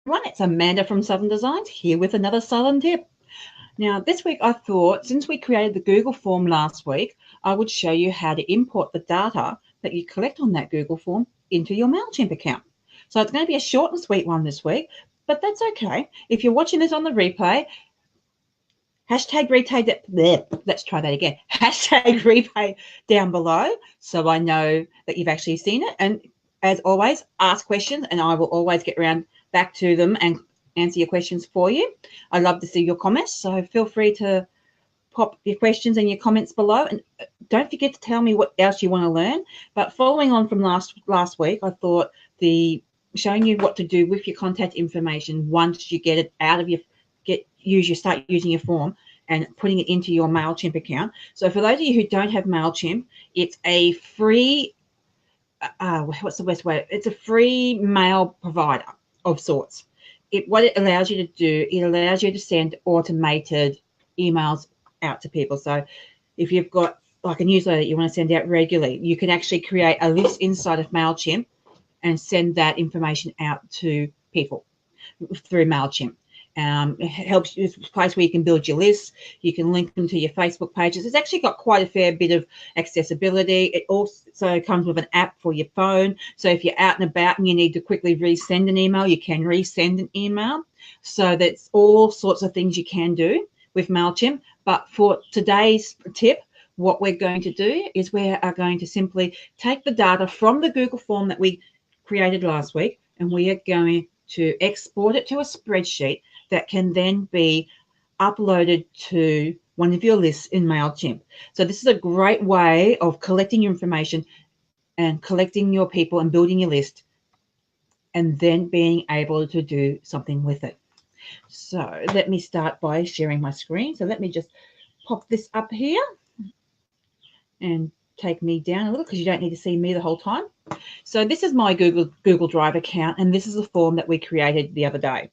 everyone, it's Amanda from Southern Designs here with another Southern tip. Now this week I thought since we created the Google form last week, I would show you how to import the data that you collect on that Google form into your MailChimp account. So it's going to be a short and sweet one this week, but that's okay. If you're watching this on the replay, hashtag replay, let's try that again. Hashtag replay down below so I know that you've actually seen it. And as always, ask questions and I will always get around back to them and answer your questions for you. I love to see your comments, so feel free to pop your questions and your comments below. And don't forget to tell me what else you want to learn. But following on from last week, I thought showing you what to do with your contact information once you get it out of your start using your form and putting it into your MailChimp account. So for those of you who don't have MailChimp, it's a free what's the best way? It's a free mail provider of sorts. What it allows you to do, it allows you to send automated emails out to people. So if you've got like a newsletter that you want to send out regularly, you can actually create a list inside of MailChimp and send that information out to people through MailChimp. It helps you. It's a place where you can build your lists. You can link them to your Facebook pages. It's actually got quite a fair bit of accessibility. It also comes with an app for your phone. So if you're out and about and you need to quickly resend an email, you can resend an email. So that's all sorts of things you can do with MailChimp. But for today's tip, what we're going to do is we are going to simply take the data from the Google form that we created last week, and we are going to export it to a spreadsheet that can then be uploaded to one of your lists in MailChimp. So this is a great way of collecting your information and collecting your people and building your list and then being able to do something with it. So let me start by sharing my screen. So let me just pop this up here and take me down a little because you don't need to see me the whole time. So this is my Google Drive account, and this is the form that we created the other day.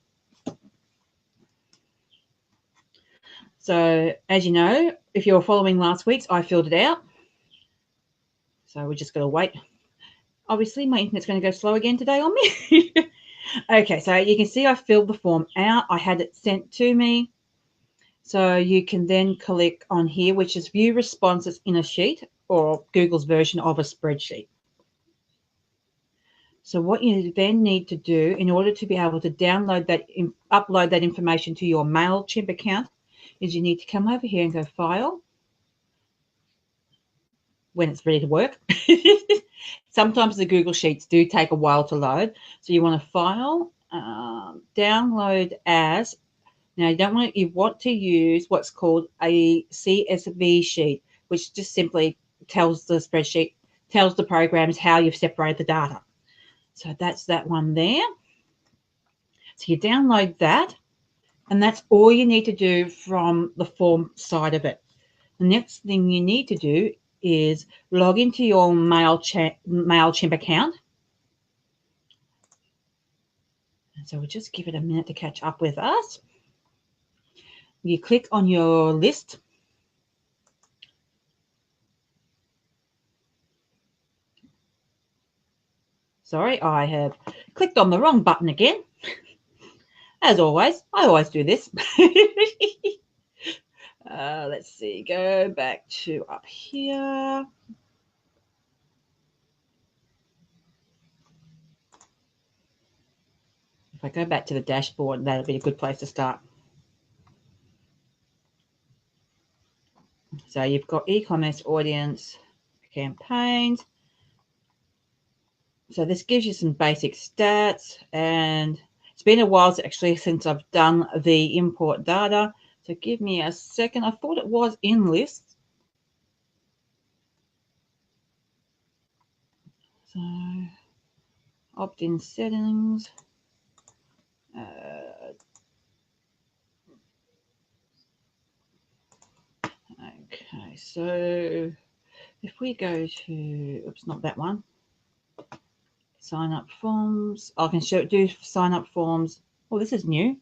So as you know, if you were following last week's, I filled it out. So we're just going to wait. Obviously, my internet's going to go slow again today on me. Okay, so you can see I filled the form out. I had it sent to me. So you can then click on here, which is View Responses in a Sheet, or Google's version of a spreadsheet. So what you then need to do in order to be able to download that, upload that information to your MailChimp account is you need to come over here and go File when it's ready to work. Sometimes the Google Sheets do take a while to load. So you want to File, Download As. Now you want to use what's called a CSV sheet, which just simply tells the spreadsheet, tells the programs how you've separated the data. So that's that one there. So you download that, and that's all you need to do from the form side of it. The next thing you need to do is log into your MailChimp account. So we'll just give it a minute to catch up with us. You click on your list. Sorry, I have clicked on the wrong button again. As always, I always do this. Let's see, go back to up here. If I go back to the dashboard, that'll be a good place to start. So you've got e-commerce audience campaigns. So this gives you some basic stats, and it's been a while actually since I've done the import data. So give me a second. I thought it was in lists. So opt-in settings. Okay, so if we go to, oops, not that one. Sign up forms. I can do sign up forms. Oh, this is new.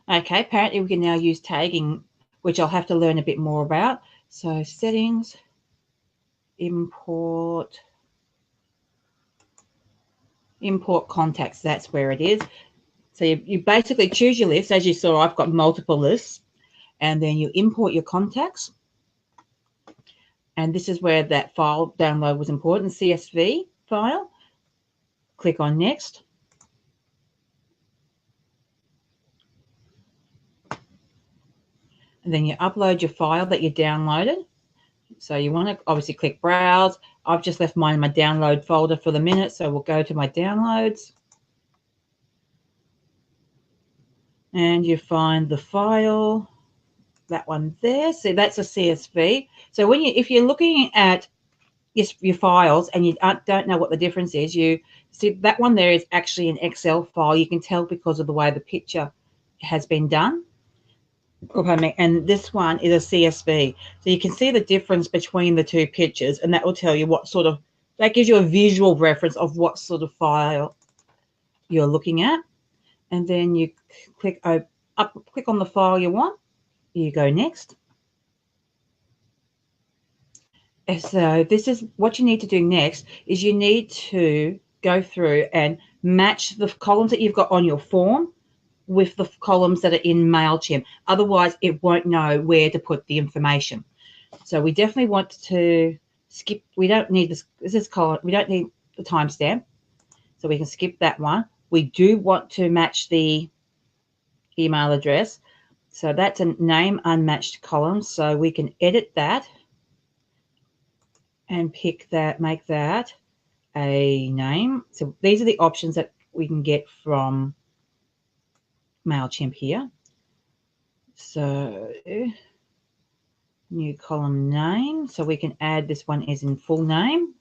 Okay, apparently we can now use tagging, which I'll have to learn a bit more about. So settings, import. import contacts. That's where it is. So you basically choose your list. As you saw, I've got multiple lists. And then you import your contacts. And this is where that file download was important, CSV file. Click on Next. And then you upload your file that you downloaded. So you want to obviously click Browse. I've just left mine in my download folder for the minute, so we'll go to my downloads. And you find the file, that one there. See, that's a CSV. So when if you're looking at your files and you don't know what the difference is, you see that one there is actually an Excel file. You can tell because of the way the picture has been done. And this one is a CSV. So you can see the difference between the two pictures, and that will tell you what sort of, that gives you a visual reference of what sort of file you're looking at. And then you click on the file you want. You go Next. So this is what you need to do next, is you need to go through and match the columns that you've got on your form with the columns that are in MailChimp. Otherwise, it won't know where to put the information. So we definitely want to skip. We don't need this. This is column. We don't need the timestamp, so we can skip that one. We do want to match the email address. So that's a name unmatched column. So we can edit that and pick that, make that a name. So these are the options that we can get from MailChimp here. So new column name. So we can add this one as in full name.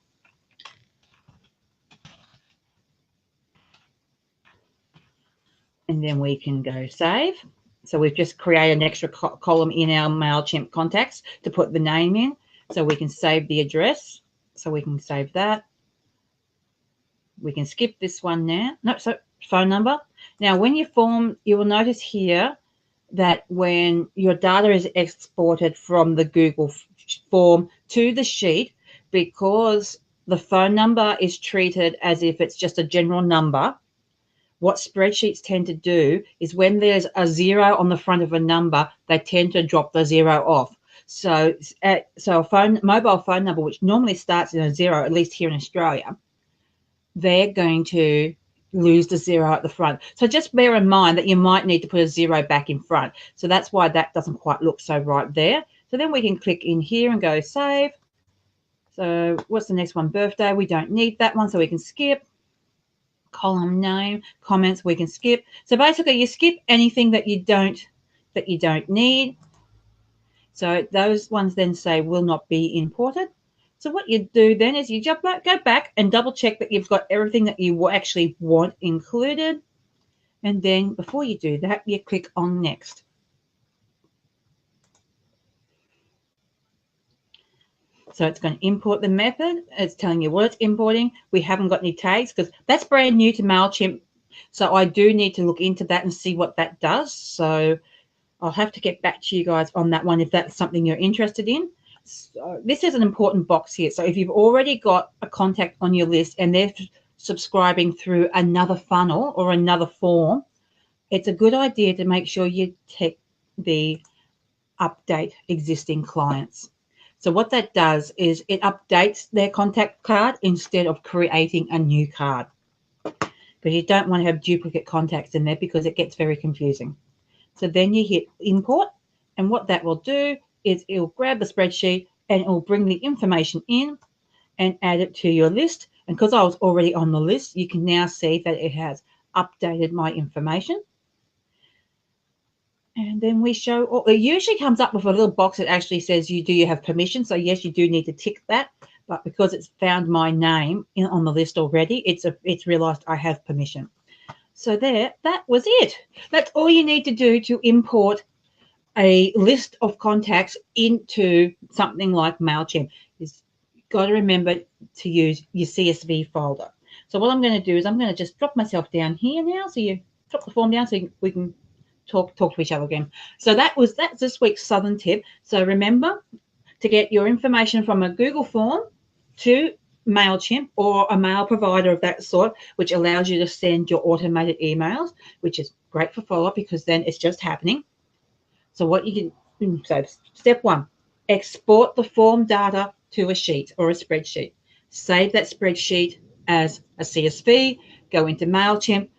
And then we can go save. So we've just created an extra column in our MailChimp contacts to put the name in. So we can save the address. So we can save that. We can skip this one now. No, so phone number. Now, when you form, you will notice here that when your data is exported from the Google form to the sheet, because the phone number is treated as if it's just a general number, what spreadsheets tend to do is when there's a 0 on the front of a number, they tend to drop the 0 off. So a mobile phone number, which normally starts in a 0, at least here in Australia, they're going to lose the 0 at the front. So just bear in mind that you might need to put a 0 back in front. So that's why that doesn't quite look so right there. So then we can click in here and go save. So what's the next one? Birthday. We don't need that one, so we can skip. Column name, comments, we can skip. So basically you skip anything that you don't need. So those ones then say will not be imported. So what you do then is you go back and double check that you've got everything that you actually want included. And then before you do that, you click on Next. So it's going to import the method. It's telling you what it's importing. We haven't got any tags because that's brand new to MailChimp. So I do need to look into that and see what that does. So I'll have to get back to you guys on that one if that's something you're interested in. So this is an important box here. So if you've already got a contact on your list and they're subscribing through another funnel or another form, it's a good idea to make sure you take the update existing clients. So what that does is it updates their contact card instead of creating a new card. Because you don't want to have duplicate contacts in there because it gets very confusing. So then you hit import, and what that will do is it will grab the spreadsheet and it will bring the information in and add it to your list. And because I was already on the list, you can now see that it has updated my information. And then we show, it usually comes up with a little box that actually says, do you have permission? So yes, you do need to tick that, but because it's found my name on the list already, it's realized I have permission. So there, that was it. That's all you need to do to import a list of contacts into something like MailChimp. You've got to remember to use your CSV folder. So what I'm going to do is I'm going to just drop myself down here now. So you drop the form down so we can talk to each other again. So that's this week's Southern tip. So remember to get your information from a Google form to MailChimp or a mail provider of that sort, which allows you to send your automated emails, which is great for follow-up because then it's just happening. So what you can, so step one, export the form data to a sheet or a spreadsheet. Save that spreadsheet as a CSV, go into MailChimp,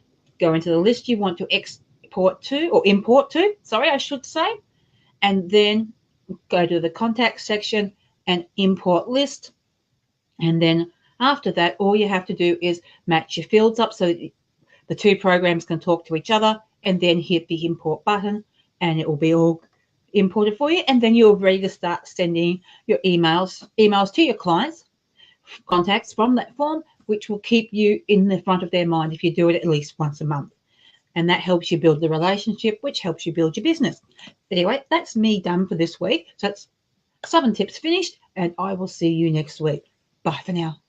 go into the list you want to export to or import to, sorry, I should say, and then go to the contact section and import list. And then after that, all you have to do is match your fields up so that the two programs can talk to each other, and then hit the import button and it will be all imported for you. And then you're ready to start sending your emails to your clients, contacts from that form, which will keep you in the front of their mind if you do it at least once a month. And that helps you build the relationship, which helps you build your business. Anyway, that's me done for this week. So that's 7 tips finished, and I will see you next week. Bye for now.